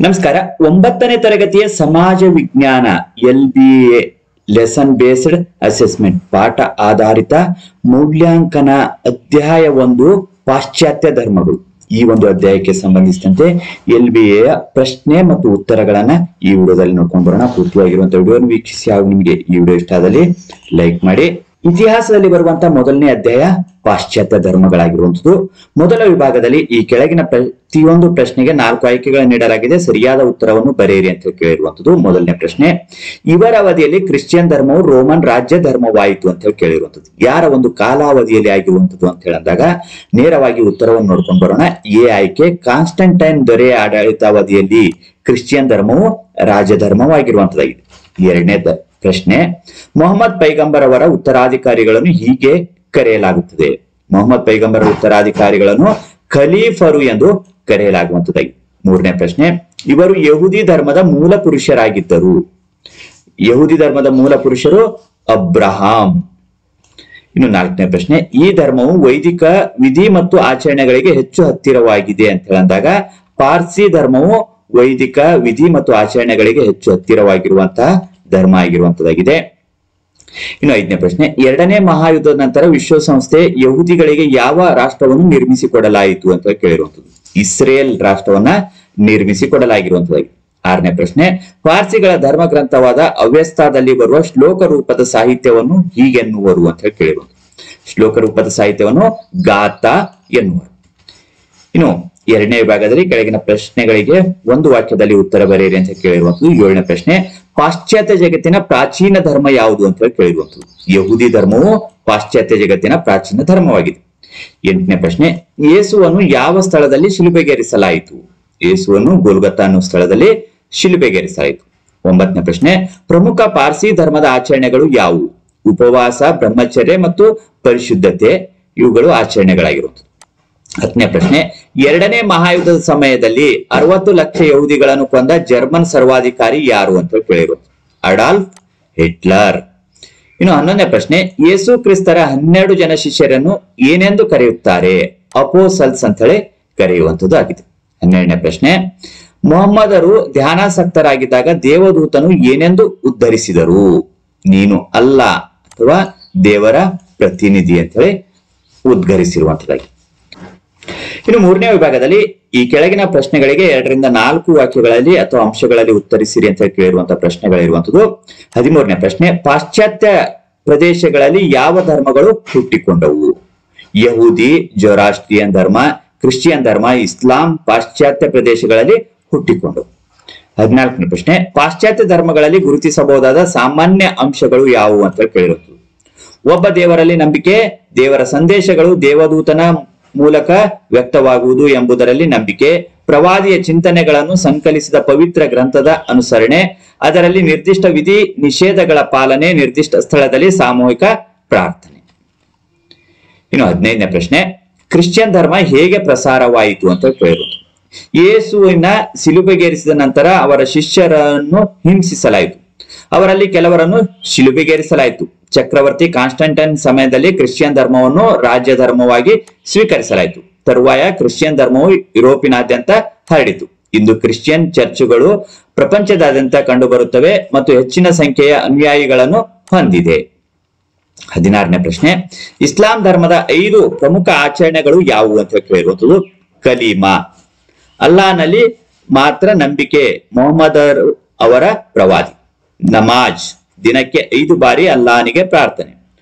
ನಮಸ್ಕಾರ. 9ನೇ ತರಗತಿಯ ಸಮಾಜ ವಿಜ್ಞಾನ LBA ಲೆಸನ್ ಬೇಸ್ಡ್ ಅಸೆಸ್ಮೆಂಟ್ ಪಾಠ ಆಧಾರಿತ ಮೌಲ್ಯಾಂಕನ ಅಧ್ಯಾಯ 1 ಪಾಶ್ಚಾತ್ಯ ಧರ್ಮಗಳು. ಈ ಒಂದು ಅಧ್ಯಾಯಕ್ಕೆ ಸಂಬಂಧಿಸಿದಂತೆ LBA ಪ್ರಶ್ನೆ ಮತ್ತು ಉತ್ತರಗಳನ್ನ ಈ ವಿಡಿಯೋದಲ್ಲಿ ನೋಡ್ಕೊಂಡು ಬರೋಣ. ಪೂರ್ತಿಯಾಗಿರುವಂತಹ ವಿಡಿಯೋವನ್ನು ವೀಕ್ಷಿಸಿ ಹಾಗೂ ನಿಮಗೆ ಈ ವಿಡಿಯೋ ಇಷ್ಟ ಆದಲ್ಲಿ ಲೈಕ್ ಮಾಡಿ. ಇತಿಹಾಸದಲ್ಲಿ ಬರುವಂತಹ ಮೊದಲನೇ ಅಧ್ಯಾಯ ಪಾಶ್ಚಾತ್ಯ ಧರ್ಮಗಳಾಗಿರುವಂತದ್ದು. ಮೊದಲ ವಿಭಾಗದಲ್ಲಿ ಈ ಕೆಳಗಿನ ಪ್ರತಿಯೊಂದು ಪ್ರಶ್ನೆಗೆ 4 ಆಯ್ಕೆಗಳನ್ನು ನೀಡಲಾಗಿದೆ. ಸರಿಯಾದ ಉತ್ತರವನ್ನು ಬರೆಯಿರಿ ಅಂತ ಕೇಳಿರುವಂತದ್ದು. ಮೊದಲನೇ ಪ್ರಶ್ನೆ, ಇವರ ಅವಧಿಯಲ್ಲಿ ಕ್ರಿಶ್ಚಿಯನ್ ಧರ್ಮವು ರೋಮನ್ ರಾಜ್ಯ ಧರ್ಮವಾಯಿತು ಅಂತ ಹೇಳಿ ಕೇಳಿರುವಂತದ್ದು. ಯಾರ ಒಂದು ಕಾಲಾವಧಿಯಲ್ಲಿ ಆಗಿರುವಂತದ್ದು ಅಂತ ಹೇಳಿದಾಗ ನೇರವಾಗಿ ಉತ್ತರವನ್ನು ನೋಡ್ಕೊಂಡು ಬರೋಣ. ಎ ಆಯ್ಕೆ, ಕಾನ್ಸ್ಟಂಟೈನ್ ದೊರೆಯ ಆಡಳಿತಾವಧಿಯಲ್ಲಿ ಕ್ರಿಶ್ಚಿಯನ್ ಧರ್ಮವು ರಾಜಧರ್ಮವಾಗಿರುವಂತದ್ದಾಗಿದೆ. ಎರಡನೇ ಪ್ರಶ್ನೆ, ಮೊಹಮ್ಮದ್ ಪೈಗಂಬರ್ ಅವರ ಉತ್ತರಾಧಿಕಾರಿಗಳನ್ನು ಹೀಗೆ ಕರೆಯಲಾಗುತ್ತದೆ. ಮೊಹಮ್ಮದ್ ಪೈಗಂಬರ್ ಉತ್ತರಾಧಿಕಾರಿಗಳನ್ನು ಖಲೀಫರು ಎಂದು ಕರೆಯಲಾಗುವಂತದ್ದಾಗಿದೆ. ಮೂರನೇ ಪ್ರಶ್ನೆ, ಇವರು ಯಹೂದಿ ಧರ್ಮದ ಮೂಲ ಪುರುಷರಾಗಿದ್ದರು. ಯಹೂದಿ ಧರ್ಮದ ಮೂಲ ಪುರುಷರು ಅಬ್ರಹಾಂ. ಇನ್ನು ನಾಲ್ಕನೇ ಪ್ರಶ್ನೆ, ಈ ಧರ್ಮವು ವೈದಿಕ ವಿಧಿ ಮತ್ತು ಆಚರಣೆಗಳಿಗೆ ಹೆಚ್ಚು ಹತ್ತಿರವಾಗಿದೆ ಅಂತ ಹೇಳಿದಾಗ ಪಾರ್ಸಿ ಧರ್ಮವು ವೈದಿಕ ವಿಧಿ ಮತ್ತು ಆಚರಣೆಗಳಿಗೆ ಹೆಚ್ಚು ಹತ್ತಿರವಾಗಿರುವಂತಹ ಧರ್ಮ ಆಗಿರುವಂತದ್ದಾಗಿದೆ. ಇನ್ನು ಐದನೇ ಪ್ರಶ್ನೆ, ಎರಡನೇ ಮಹಾಯುದ್ಧದ ನಂತರ ವಿಶ್ವಸಂಸ್ಥೆ ಯಹೂದಿಗಳಿಗೆ ಯಾವ ರಾಷ್ಟ್ರವನ್ನು ನಿರ್ಮಿಸಿಕೊಡಲಾಯಿತು ಅಂತ ಕೇಳಿರುವಂತದ್ದು. ಇಸ್ರೇಲ್ ರಾಷ್ಟ್ರವನ್ನ ನಿರ್ಮಿಸಿಕೊಡಲಾಗಿರುವಂತದ್ದಾಗಿದೆ. ಆರನೇ ಪ್ರಶ್ನೆ, ಪಾರ್ಸಿಗಳ ಧರ್ಮ ಗ್ರಂಥವಾದ ಅವ್ಯಸ್ತಾದಲ್ಲಿ ಬರುವ ಶ್ಲೋಕ ರೂಪದ ಸಾಹಿತ್ಯವನ್ನು ಹೀಗೆನ್ನುವರು ಅಂತ ಕೇಳಿರುವಂತದ್ದು. ಶ್ಲೋಕ ರೂಪದ ಸಾಹಿತ್ಯವನ್ನು ಗಾಥಾ ಎನ್ನುವರು. ಇನ್ನು ಎರಡನೇ ವಿಭಾಗದಲ್ಲಿ ಕೆಳಗಿನ ಪ್ರಶ್ನೆಗಳಿಗೆ ಒಂದು ವಾಕ್ಯದಲ್ಲಿ ಉತ್ತರ ಬರೆಯಿರಿ ಅಂತ ಕೇಳಿರುವಂತದ್ದು. ಏಳನೇ ಪ್ರಶ್ನೆ, ಪಾಶ್ಚಾತ್ಯ ಜಗತ್ತಿನ ಪ್ರಾಚೀನ ಧರ್ಮ ಯಾವುದು ಅಂತ ಕೇಳಿರುವಂತದ್ದು. ಯಹೂದಿ ಧರ್ಮವು ಪಾಶ್ಚಾತ್ಯ ಜಗತ್ತಿನ ಪ್ರಾಚೀನ ಧರ್ಮವಾಗಿದೆ. ಎಂಟನೇ ಪ್ರಶ್ನೆ, ಯೇಸುವನ್ನು ಯಾವ ಸ್ಥಳದಲ್ಲಿ ಶಿಲುಬೆಗೇರಿಸಲಾಯಿತು. ಯೇಸುವನ್ನು ಗೋಲ್ಗೊಥಾ ಅನ್ನೋ ಸ್ಥಳದಲ್ಲಿ ಶಿಲುಬೆಗೇರಿಸಲಾಯಿತು. ಒಂಬತ್ತನೇ ಪ್ರಶ್ನೆ, ಪ್ರಮುಖ ಪಾರ್ಸಿ ಧರ್ಮದ ಆಚರಣೆಗಳು ಯಾವುವು. ಉಪವಾಸ, ಬ್ರಹ್ಮಚರ್ಯ ಮತ್ತು ಪರಿಶುದ್ಧತೆ ಇವುಗಳು ಆಚರಣೆಗಳಾಗಿರುವಂತದ್ದು. ಹತ್ತನೇ ಪ್ರಶ್ನೆ, ಎರಡನೇ ಮಹಾಯುದ್ಧದ ಸಮಯದಲ್ಲಿ 60 ಲಕ್ಷ ಯಹೂದಿಗಳನ್ನು ಕೊಂದ ಜರ್ಮನ್ ಸರ್ವಾಧಿಕಾರಿ ಯಾರು ಅಂತ ಕೇಳಿರೋದು. Adolf Hitler. ಇನ್ನು 11ನೇ ಪ್ರಶ್ನೆ, ಯೇಸು ಕ್ರಿಸ್ತರ 12 ಜನ ಶಿಷ್ಯರನ್ನು ಏನೆಂದು ಕರೆಯುತ್ತಾರೆ. ಅಪೋಸಲ್ಸ್ ಅಂತ ಹೇಳಿ ಕರೆಯುವಂತದ್ದು ಆಗಿದೆ. 12ನೇ ಪ್ರಶ್ನೆ, ಮೊಹಮ್ಮದರು ಧ್ಯಾನಾಸಕ್ತರಾಗಿದ್ದಾಗ ದೇವದೂತನು ಏನೆಂದು ಉದ್ಧರಿಸಿದರು. ನೀನು ಅಲ್ಲ ಅಥವಾ ದೇವರ ಪ್ರತಿನಿಧಿ ಅಂತ ಹೇಳಿ ಉದ್ಗರಿಸಿರುವಂತದ್ದಾಗಿ. ಇನ್ನು ಮೂರನೇ ವಿಭಾಗದಲ್ಲಿ ಈ ಕೆಳಗಿನ ಪ್ರಶ್ನೆಗಳಿಗೆ 2 ರಿಂದ 4 ವಾಕ್ಯಗಳಲ್ಲಿ ಅಥವಾ ಅಂಶಗಳಲ್ಲಿ ಉತ್ತರಿಸಿರಿ ಅಂತ ಕೇಳಿರುವಂತಹ ಪ್ರಶ್ನೆಗಳಿರುವಂತದ್ದು. 13ನೇ ಪ್ರಶ್ನೆ, ಪಾಶ್ಚಾತ್ಯ ಪ್ರದೇಶಗಳಲ್ಲಿ ಯಾವ ಧರ್ಮಗಳು ಹುಟ್ಟಿಕೊಂಡವು. ಯಹೂದಿ, ಜೊರಾಸ್ಟ್ರಿಯನ್ ಧರ್ಮ, ಕ್ರಿಶ್ಚಿಯನ್ ಧರ್ಮ, ಇಸ್ಲಾಂ ಪಾಶ್ಚಾತ್ಯ ಪ್ರದೇಶಗಳಲ್ಲಿ ಹುಟ್ಟಿಕೊಂಡವು. 14ನೇ ಪ್ರಶ್ನೆ, ಪಾಶ್ಚಾತ್ಯ ಧರ್ಮಗಳಲ್ಲಿ ಗುರುತಿಸಬಹುದಾದ ಸಾಮಾನ್ಯ ಅಂಶಗಳು ಯಾವುವು ಅಂತ ಕೇಳಿರುವಂತದ್ದು. ಒಬ್ಬ ದೇವರಲ್ಲಿ ನಂಬಿಕೆ, ದೇವರ ಸಂದೇಶಗಳು ದೇವದೂತನ ಮೂಲಕ ವ್ಯಕ್ತವಾಗುವುದು ಎಂಬುದರಲ್ಲಿ ನಂಬಿಕೆ, ಪ್ರವಾದಿಯ ಚಿಂತನೆಗಳನ್ನು ಸಂಕಲಿಸಿದ ಪವಿತ್ರ ಗ್ರಂಥದ ಅನುಸರಣೆ, ಅದರಲ್ಲಿ ನಿರ್ದಿಷ್ಟ ವಿಧಿ ನಿಷೇಧಗಳ ಪಾಲನೆ, ನಿರ್ದಿಷ್ಟ ಸ್ಥಳದಲ್ಲಿ ಸಾಮೂಹಿಕ ಪ್ರಾರ್ಥನೆ. ಇನ್ನು 15ನೇ ಪ್ರಶ್ನೆ, ಕ್ರಿಶ್ಚಿಯನ್ ಧರ್ಮ ಹೇಗೆ ಪ್ರಸಾರವಾಯಿತು ಅಂತ ಕೇಳಿರುವುದು. ಯೇಸುವಿನ ಶಿಲುಬೆಗೇರಿಸಿದ ನಂತರ ಅವರ ಶಿಷ್ಯರನ್ನು ಹಿಂಸಿಸಲಾಯಿತು. ಅವರಲ್ಲಿ ಕೆಲವರನ್ನು ಶಿಲುಬೆಗೇರಿಸಲಾಯಿತು. ಚಕ್ರವರ್ತಿ ಕಾನ್ಸ್ಟಂಟೈನ್ ಸಮಯದಲ್ಲಿ ಕ್ರಿಶ್ಚಿಯನ್ ಧರ್ಮವನ್ನು ರಾಜ್ಯ ಧರ್ಮವಾಗಿ ಸ್ವೀಕರಿಸಲಾಯಿತು. ತರುವಾಯ ಕ್ರಿಶ್ಚಿಯನ್ ಧರ್ಮವು ಯುರೋಪಿನಾದ್ಯಂತ ಹರಡಿತು. ಇಂದು ಕ್ರಿಶ್ಚಿಯನ್ ಚರ್ಚುಗಳು ಪ್ರಪಂಚದಾದ್ಯಂತ ಕಂಡುಬರುತ್ತವೆ ಮತ್ತು ಹೆಚ್ಚಿನ ಸಂಖ್ಯೆಯ ಅನುಯಾಯಿಗಳನ್ನು ಹೊಂದಿದೆ. 16ನೇ ಪ್ರಶ್ನೆ, ಇಸ್ಲಾಂ ಧರ್ಮದ 5 ಪ್ರಮುಖ ಆಚರಣೆಗಳು ಯಾವುವು ಅಂತ ಕೇಳಿರುವಂತದ್ದು. ಕಲೀಮಾ, ಅಲ್ಲಾಹನಲ್ಲಿ ಮಾತ್ರ ನಂಬಿಕೆ, ಮೊಹಮ್ಮದ್ ಅವರ ಪ್ರವಾದಿ. ನಮಾಜ್, ದಿನಕ್ಕೆ 5 ಬಾರಿ ಅಲ್ಲಾಹನಿಗೆ ಪ್ರಾರ್ಥನೆ.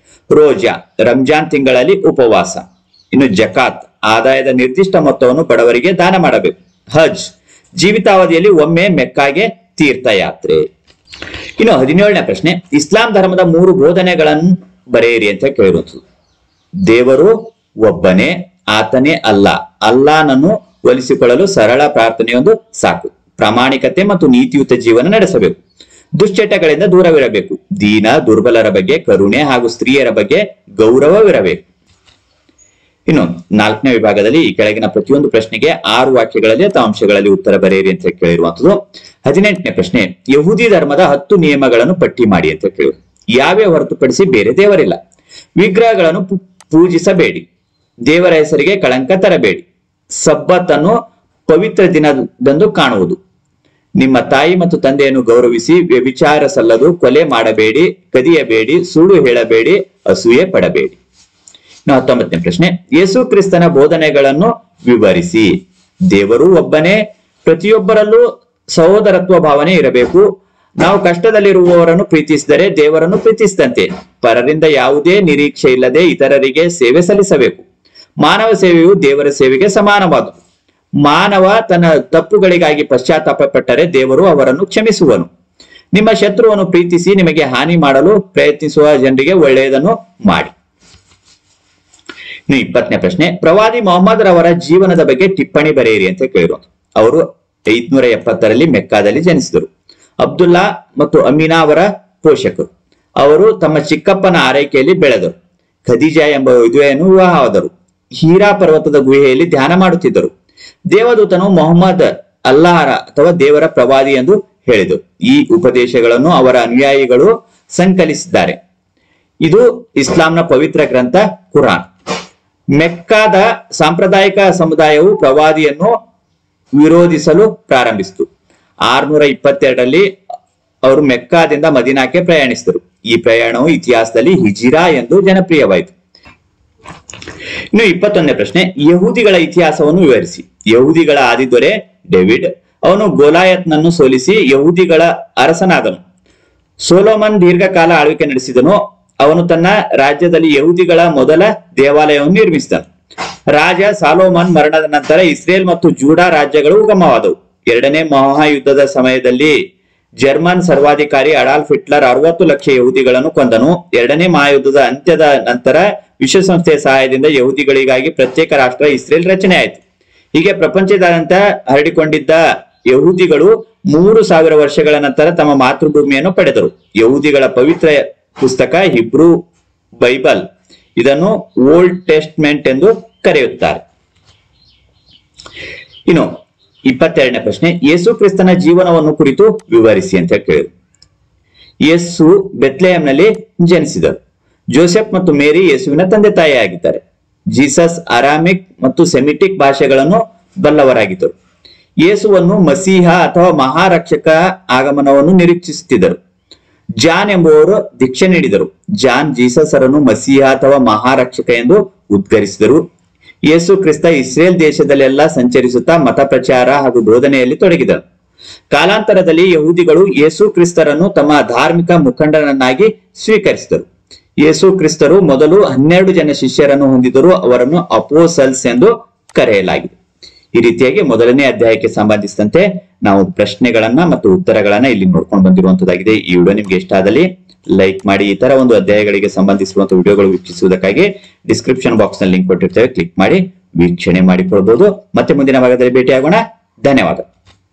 ರೋಜಾ, ರಂಜಾನ್ ತಿಂಗಳಲ್ಲಿ ಉಪವಾಸ. ಇನ್ನು ಜಕಾತ್, ಆದಾಯದ ನಿರ್ದಿಷ್ಟ ಮೊತ್ತವನ್ನು ಬಡವರಿಗೆ ದಾನ ಮಾಡಬೇಕು. ಹಜ್, ಜೀವಿತಾವಧಿಯಲ್ಲಿ ಒಮ್ಮೆ ಮೆಕ್ಕಾಗೆ ತೀರ್ಥಯಾತ್ರೆ. ಇನ್ನು 17ನೇ ಪ್ರಶ್ನೆ, ಇಸ್ಲಾಂ ಧರ್ಮದ 3 ಬೋಧನೆಗಳನ್ನು ಬರೆಯಿರಿ ಅಂತ ಕೇಳಿರುವಂಥದ್ದು. ದೇವರು ಒಬ್ಬನೇ, ಆತನೇ ಅಲ್ಲ, ಅಲ್ಲಾಹನನ್ನು ಒಲಿಸಿಕೊಳ್ಳಲು ಸರಳ ಪ್ರಾರ್ಥನೆಯೊಂದು ಸಾಕು. ಪ್ರಾಮಾಣಿಕತೆ ಮತ್ತು ನೀತಿಯುತ ಜೀವನ ನಡೆಸಬೇಕು. ದುಶ್ಚಟಗಳಿಂದ ದೂರವಿರಬೇಕು. ದೀನ ದುರ್ಬಲರ ಬಗ್ಗೆ ಕರುಣೆ ಹಾಗೂ ಸ್ತ್ರೀಯರ ಬಗ್ಗೆ ಗೌರವವಿರಬೇಕು. ಇನ್ನು 4ನೇ ವಿಭಾಗದಲ್ಲಿ ಈ ಕೆಳಗಿನ ಪ್ರತಿಯೊಂದು ಪ್ರಶ್ನೆಗೆ 6 ವಾಕ್ಯಗಳಲ್ಲಿ ಅಥವಾ ಅಂಶಗಳಲ್ಲಿ ಉತ್ತರ ಬರೆಯಿರಿ ಅಂತ ಕೇಳಿರುವಂತದ್ದು. 18ನೇ ಪ್ರಶ್ನೆ, ಯಹೂದಿ ಧರ್ಮದ 10 ನಿಯಮಗಳನ್ನು ಪಟ್ಟಿ ಮಾಡಿ ಅಂತ ಕೇಳಿದ್ರು. ಯಾವ್ಯಾವ ಹೊರತುಪಡಿಸಿ ಬೇರೆ ದೇವರಿಲ್ಲ. ವಿಗ್ರಹಗಳನ್ನು ಪೂಜಿಸಬೇಡಿ. ದೇವರ ಹೆಸರಿಗೆ ಕಳಂಕ ತರಬೇಡಿ. ಸಬ್ಬತ್ ಅನ್ನು ಪವಿತ್ರ ದಿನದಂದು ಕಾಣುವುದು. ನಿಮ್ಮ ತಾಯಿ ಮತ್ತು ತಂದೆಯನ್ನು ಗೌರವಿಸಿ, ವ್ಯಭಿಚಾರ ಸಲ್ಲದು, ಕೊಲೆ ಮಾಡಬೇಡಿ, ಕದಿಯಬೇಡಿ, ಸುಳ್ಳು ಹೇಳಬೇಡಿ, ಅಸೂಯೆ ಪಡಬೇಡಿ. 19ನೇ ಪ್ರಶ್ನೆ, ಯೇಸು ಕ್ರಿಸ್ತನ ಬೋಧನೆಗಳನ್ನು ವಿವರಿಸಿ. ದೇವರು ಒಬ್ಬನೇ, ಪ್ರತಿಯೊಬ್ಬರಲ್ಲೂ ಸಹೋದರತ್ವ ಭಾವನೆ ಇರಬೇಕು. ನಾವು ಕಷ್ಟದಲ್ಲಿರುವವರನ್ನು ಪ್ರೀತಿಸಿದರೆ ದೇವರನ್ನು ಪ್ರೀತಿಸಿದಂತೆ. ಪರರಿಂದ ಯಾವುದೇ ನಿರೀಕ್ಷೆ ಇಲ್ಲದೆ ಇತರರಿಗೆ ಸೇವೆ ಸಲ್ಲಿಸಬೇಕು. ಮಾನವ ಸೇವೆಯು ದೇವರ ಸೇವೆಗೆ ಸಮಾನವಾದುದು. ಮಾನವ ತನ್ನ ತಪ್ಪುಗಳಿಗಾಗಿ ಪಶ್ಚಾತ್ತಾಪ ಪಟ್ಟರೆ ದೇವರು ಅವರನ್ನು ಕ್ಷಮಿಸುವನು. ನಿಮ್ಮ ಶತ್ರುವನ್ನು ಪ್ರೀತಿಸಿ, ನಿಮಗೆ ಹಾನಿ ಮಾಡಲು ಪ್ರಯತ್ನಿಸುವ ಜನರಿಗೆ ಒಳ್ಳೆಯದನ್ನು ಮಾಡಿ. 20ನೇ ಪ್ರಶ್ನೆ, ಪ್ರವಾದಿ ಮೊಹಮ್ಮದ್ ರವರ ಜೀವನದ ಬಗ್ಗೆ ಟಿಪ್ಪಣಿ ಬರೆಯಿರಿ ಅಂತ ಕೇಳಿರೋದು. ಅವರು 570ರಲ್ಲಿ ಮೆಕ್ಕಾದಲ್ಲಿ ಜನಿಸಿದರು. ಅಬ್ದುಲ್ಲಾ ಮತ್ತು ಅಮೀನಾ ಅವರ ಪೋಷಕರು. ಅವರು ತಮ್ಮ ಚಿಕ್ಕಪ್ಪನ ಆರೈಕೆಯಲ್ಲಿ ಬೆಳೆದರು. ಖದೀಜಾ ಎಂಬ ವಿಧವೆಯನ್ನು ವಿವಾಹವಾದರು. ಹೀರಾ ಪರ್ವತದ ಗುಹೆಯಲ್ಲಿ ಧ್ಯಾನ ಮಾಡುತ್ತಿದ್ದರು. ದೇವದೂತನು ಮೊಹಮ್ಮದ್ ಅಲ್ಲಾಹರ ಅಥವಾ ದೇವರ ಪ್ರವಾದಿ ಎಂದು ಹೇಳಿದರು. ಈ ಉಪದೇಶಗಳನ್ನು ಅವರ ಅನುಯಾಯಿಗಳು ಸಂಕಲಿಸಿದ್ದಾರೆ. ಇದು ಇಸ್ಲಾಂನ ಪವಿತ್ರ ಗ್ರಂಥ ಕುರಾನ್. ಮೆಕ್ಕಾದ ಸಾಂಪ್ರದಾಯಿಕ ಸಮುದಾಯವು ಪ್ರವಾದಿಯನ್ನು ವಿರೋಧಿಸಲು ಪ್ರಾರಂಭಿಸಿತು. 622ರಲ್ಲಿ ಅವರು ಮೆಕ್ಕಾದಿಂದ ಮದೀನಾಕ್ಕೆ ಪ್ರಯಾಣಿಸಿದರು. ಈ ಪ್ರಯಾಣವು ಇತಿಹಾಸದಲ್ಲಿ ಹಿಜಿರಾ ಎಂದು ಜನಪ್ರಿಯವಾಯಿತು. ಇನ್ನು 21ನೇ ಪ್ರಶ್ನೆ, ಯಹೂದಿಗಳ ಇತಿಹಾಸವನ್ನು ವಿವರಿಸಿ. ಯಹೂದಿಗಳ ಆದಿದೊರೆ ಡೇವಿಡ್. ಅವನು ಗೋಲಾಯತ್ನನ್ನು ಸೋಲಿಸಿ ಯಹೂದಿಗಳ ಅರಸನಾದನು. ಸೊಲೊಮನ್ ದೀರ್ಘಕಾಲ ಆಳ್ವಿಕೆ ನಡೆಸಿದನು. ಅವನು ತನ್ನ ರಾಜ್ಯದಲ್ಲಿ ಯಹೂದಿಗಳ ಮೊದಲ ದೇವಾಲಯವನ್ನು ನಿರ್ಮಿಸಿದನು. ರಾಜ ಸಾಲೋಮನ್ ಮರಣದ ನಂತರ ಇಸ್ರೇಲ್ ಮತ್ತು ಜೂಡಾ ರಾಜ್ಯಗಳು ಉಗಮವಾದವು. ಎರಡನೇ ಮಹಾಯುದ್ಧದ ಸಮಯದಲ್ಲಿ ಜರ್ಮನ್ ಸರ್ವಾಧಿಕಾರಿ ಅಡಾಲ್ಫ್ ಹಿಟ್ಲರ್ 60 ಲಕ್ಷ ಯಹೂದಿಗಳನ್ನು ಕೊಂದನು. ಎರಡನೇ ಮಹಾಯುದ್ಧದ ಅಂತ್ಯದ ನಂತರ ವಿಶ್ವಸಂಸ್ಥೆಯ ಸಹಾಯದಿಂದ ಯಹೂದಿಗಳಿಗಾಗಿ ಪ್ರತ್ಯೇಕ ರಾಷ್ಟ್ರ ಇಸ್ರೇಲ್ ರಚನೆ ಆಯಿತು. ಹೀಗೆ ಪ್ರಪಂಚದಾದ್ಯಂತ ಹರಡಿಕೊಂಡಿದ್ದ ಯಹೂದಿಗಳು 3000 ವರ್ಷಗಳ ನಂತರ ತಮ್ಮ ಮಾತೃಭೂಮಿಯನ್ನು ಪಡೆದರು. ಯಹೂದಿಗಳ ಪವಿತ್ರ ಪುಸ್ತಕ ಹಿಬ್ರೂ ಬೈಬಲ್. ಇದನ್ನು ಓಲ್ಡ್ ಟೆಸ್ಟ್ಮೆಂಟ್ ಎಂದು ಕರೆಯುತ್ತಾರೆ. ಇನ್ನು 22ನೇ ಪ್ರಶ್ನೆ, ಯೇಸು ಕ್ರಿಸ್ತನ ಜೀವನವನ್ನು ಕುರಿತು ವಿವರಿಸಿ ಅಂತ ಕೇಳಿದರು. ಯೇಸು ಬೆತ್ಲೆಹೇಮ್ನಲ್ಲಿ ಜನಿಸಿದರು. ಜೋಸೆಫ್ ಮತ್ತು ಮೇರಿ ಯೇಸುವಿನ ತಂದೆ ತಾಯಿಯಾಗಿದ್ದಾರೆ. ಜೀಸಸ್ ಅರಾಮಿಕ್ ಮತ್ತು ಸೆಮಿಟಿಕ್ ಭಾಷೆಗಳನ್ನು ಬಲ್ಲವರಾಗಿದ್ದರು. ಯೇಸುವನ್ನು ಮಸೀಹ ಅಥವಾ ಮಹಾರಕ್ಷಕ ಆಗಮನವನ್ನು ನಿರೀಕ್ಷಿಸುತ್ತಿದ್ದರು. ಜಾನ್ ಎಂಬುವರು ದೀಕ್ಷೆ ನೀಡಿದರು. ಜಾನ್ ಜೀಸಸ್ ಅರನ್ನು ಮಸೀಹ ಅಥವಾ ಮಹಾರಕ್ಷಕ ಎಂದು ಉದ್ಗರಿಸಿದರು. ಯೇಸು ಕ್ರಿಸ್ತ ಇಸ್ರೇಲ್ ದೇಶದಲ್ಲೆಲ್ಲ ಸಂಚರಿಸುತ್ತಾ ಮತ ಪ್ರಚಾರ ಹಾಗೂ ಬೋಧನೆಯಲ್ಲಿ ತೊಡಗಿದರು. ಕಾಲಾಂತರದಲ್ಲಿ ಯಹೂದಿಗಳು ಯೇಸು ಕ್ರಿಸ್ತರನ್ನು ತಮ್ಮ ಧಾರ್ಮಿಕ ಮುಖಂಡನನ್ನಾಗಿ ಸ್ವೀಕರಿಸಿದರು. ಯೇಸು ಕ್ರಿಸ್ತರು ಮೊದಲು 12 ಜನ ಶಿಷ್ಯರನ್ನು ಹೊಂದಿದರು. ಅವರನ್ನು ಅಪೋಸಲ್ಸ್ ಎಂದು ಕರೆಯಲಾಗಿದೆ. ಈ ರೀತಿಯಾಗಿ ಮೊದಲನೇ ಅಧ್ಯಾಯಕ್ಕೆ ಸಂಬಂಧಿಸಿದಂತೆ ನಾವು ಪ್ರಶ್ನೆಗಳನ್ನ ಮತ್ತು ಉತ್ತರಗಳನ್ನ ಇಲ್ಲಿ ನೋಡ್ಕೊಂಡು ಬಂದಿರುವಂತದ್ದಾಗಿದೆ. ಈ ವಿಡಿಯೋ ನಿಮ್ಗೆ ಇಷ್ಟ ಆದಲ್ಲಿ ಲೈಕ್ ಮಾಡಿ. ಈ ತರ ಒಂದು ಅಧ್ಯಾಯಗಳಿಗೆ ಸಂಬಂಧಿಸಿರುವಂತಹ ವಿಡಿಯೋಗಳು ವೀಕ್ಷಿಸುವುದಕ್ಕಾಗಿ ಡಿಸ್ಕ್ರಿಪ್ಷನ್ ಬಾಕ್ಸ್ ನಲ್ಲಿ ಲಿಂಕ್ ಕೊಟ್ಟಿರ್ತೇವೆ, ಕ್ಲಿಕ್ ಮಾಡಿ ವೀಕ್ಷಣೆ ಮಾಡಿಕೊಳ್ಬಹುದು. ಮತ್ತೆ ಮುಂದಿನ ಭಾಗದಲ್ಲಿ ಭೇಟಿಯಾಗೋಣ. ಧನ್ಯವಾದ.